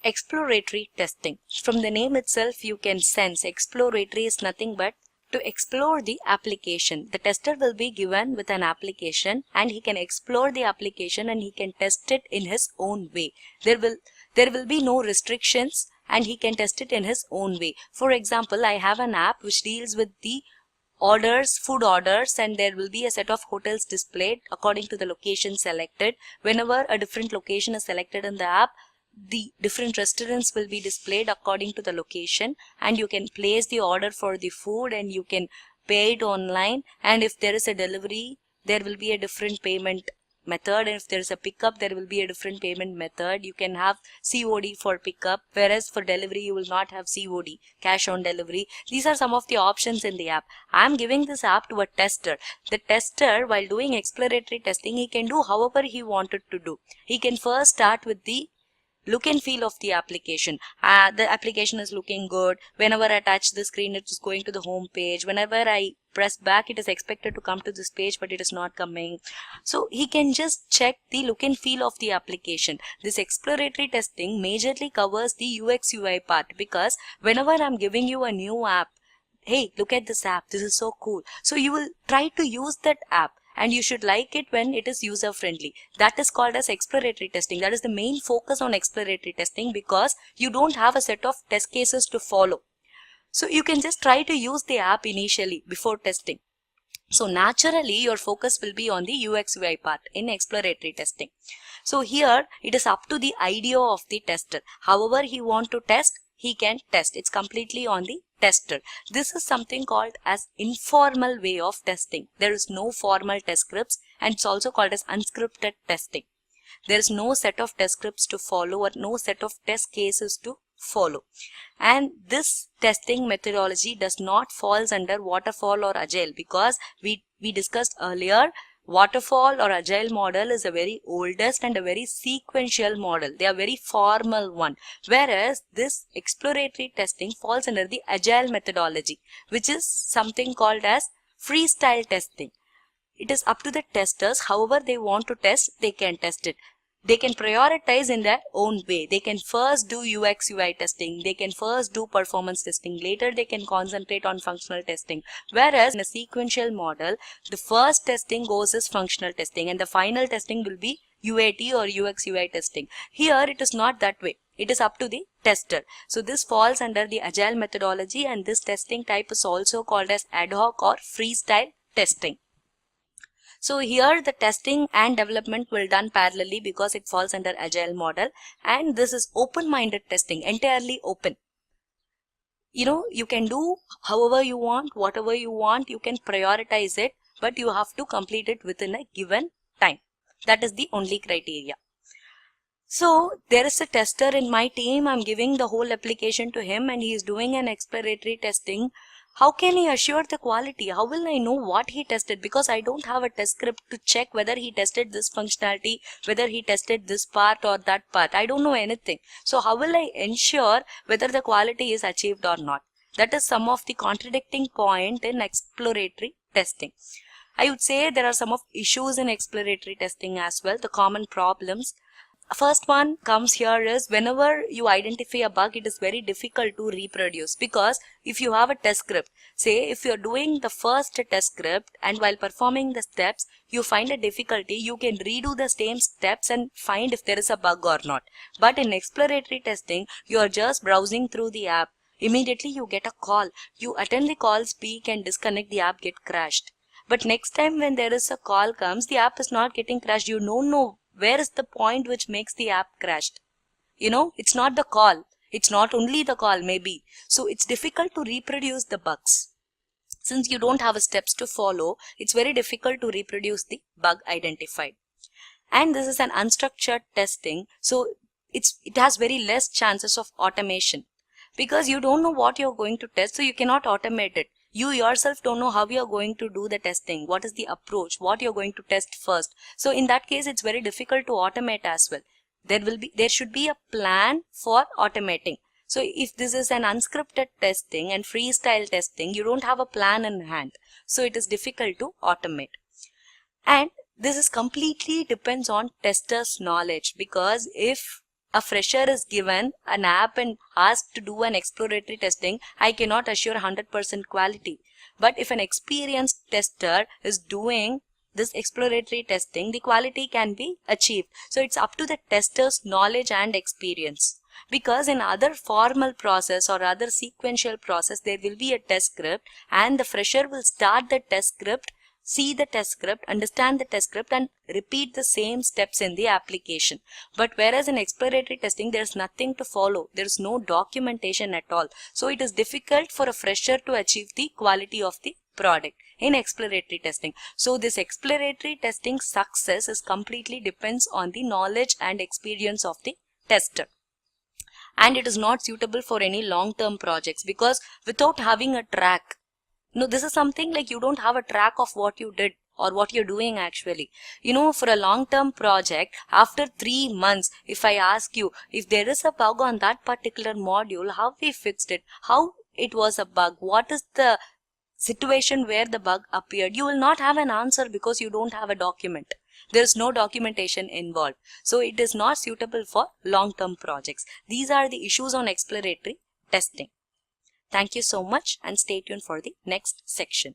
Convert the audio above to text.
exploratory testing. From the name itself, you can sense exploratory is nothing but to explore the application. The tester will be given with an application and he can explore the application and he can test it in his own way. There will be no restrictions and he can test it in his own way. For example, I have an app which deals with the orders, food orders, and there will be a set of hotels displayed according to the location selected. Whenever a different location is selected in the app, the different restaurants will be displayed according to the location, and you can place the order for the food and you can pay it online. And if there is a delivery, there will be a different payment method, and if there is a pickup, there will be a different payment method. You can have COD for pickup, whereas for delivery you will not have COD, cash on delivery. These are some of the options in the app. I am giving this app to a tester. The tester, while doing exploratory testing, he can do however he wanted to do. He can first start with the look and feel of the application. The application is looking good. Whenever I touch the screen, it is going to the home page. Whenever I press back, it is expected to come to this page, but it is not coming. So he can just check the look and feel of the application. This exploratory testing majorly covers the UX UI part, because whenever I'm giving you a new app, hey, look at this app, this is so cool. So you will try to use that app, and you should like it when it is user friendly. That is called as exploratory testing. That is the main focus on exploratory testing, because you don't have a set of test cases to follow. So you can just try to use the app initially before testing. So naturally your focus will be on the UX UI part in exploratory testing. So here it is up to the idea of the tester. However he want to test, he can test. It's completely on the tester. This is something called as informal way of testing. There is no formal test scripts, and it's also called as unscripted testing. There is no set of test scripts to follow or no set of test cases to follow. And this testing methodology does not falls under waterfall or agile, because we discussed earlier, waterfall or agile model is a very oldest and a very sequential model. They are very formal one, whereas this exploratory testing falls under the agile methodology, which is something called as freestyle testing. It is up to the testers. However they want to test, they can test it. They can prioritize in their own way. They can first do UX UI testing. They can first do performance testing. Later they can concentrate on functional testing. Whereas in a sequential model, the first testing goes as functional testing and the final testing will be UAT or UX UI testing. Here it is not that way. It is up to the tester. So this falls under the agile methodology, and this testing type is also called as ad hoc or freestyle testing. So here the testing and development will done parallelly because it falls under agile model, and this is open-minded testing, entirely open. You can do however you want, whatever you want, you can prioritize it, but you have to complete it within a given time. That is the only criteria. So there is a tester in my team. I'm giving the whole application to him and he is doing an exploratory testing. How can he assure the quality? How will I know what he tested? Because I don't have a test script to check whether he tested this functionality, whether he tested this part or that part. I don't know anything. So how will I ensure whether the quality is achieved or not? That is some of the contradicting point in exploratory testing. I would say there are some of issues in exploratory testing as well, the common problems. First one comes here is whenever you identify a bug, it is very difficult to reproduce, because if you have a test script, say if you're doing the first test script and while performing the steps you find a difficulty, you can redo the same steps and find if there is a bug or not. But in exploratory testing, you are just browsing through the app. Immediately you get a call. You attend the call, speak and disconnect, the app get crashed. But next time when there is a call comes, the app is not getting crashed. You don't know where is the point which makes the app crashed. It's not the call. It's not only the call maybe. So it's difficult to reproduce the bugs. Since you don't have steps to follow, it's very difficult to reproduce the bug identified. And this is an unstructured testing. So it has very less chances of automation, because you don't know what you're going to test. So you cannot automate it. You yourself don't know how you're going to do the testing, what is the approach, what you're going to test first. So in that case, it's very difficult to automate as well. There should be a plan for automating. So if this is an unscripted testing and freestyle testing, you don't have a plan in hand. So it is difficult to automate. And this is completely depends on tester's knowledge, because if a fresher is given an app and asked to do an exploratory testing, I cannot assure 100% quality. But if an experienced tester is doing this exploratory testing, the quality can be achieved. So it's up to the tester's knowledge and experience. Because in other formal process or other sequential process, there will be a test script and the fresher will start the test script, see the test script, understand the test script and repeat the same steps in the application. But whereas in exploratory testing, there's nothing to follow. There's no documentation at all. So it is difficult for a fresher to achieve the quality of the product in exploratory testing. So this exploratory testing success is completely depends on the knowledge and experience of the tester. And it is not suitable for any long-term projects, because without having a track, this is something like you don't have a track of what you did or what you're doing actually. For a long-term project, after 3 months, if I ask you if there is a bug on that particular module, how we fixed it, how it was a bug, what is the situation where the bug appeared, you will not have an answer because you don't have a document. There is no documentation involved. So it is not suitable for long-term projects. These are the issues on exploratory testing. Thank you so much and stay tuned for the next section.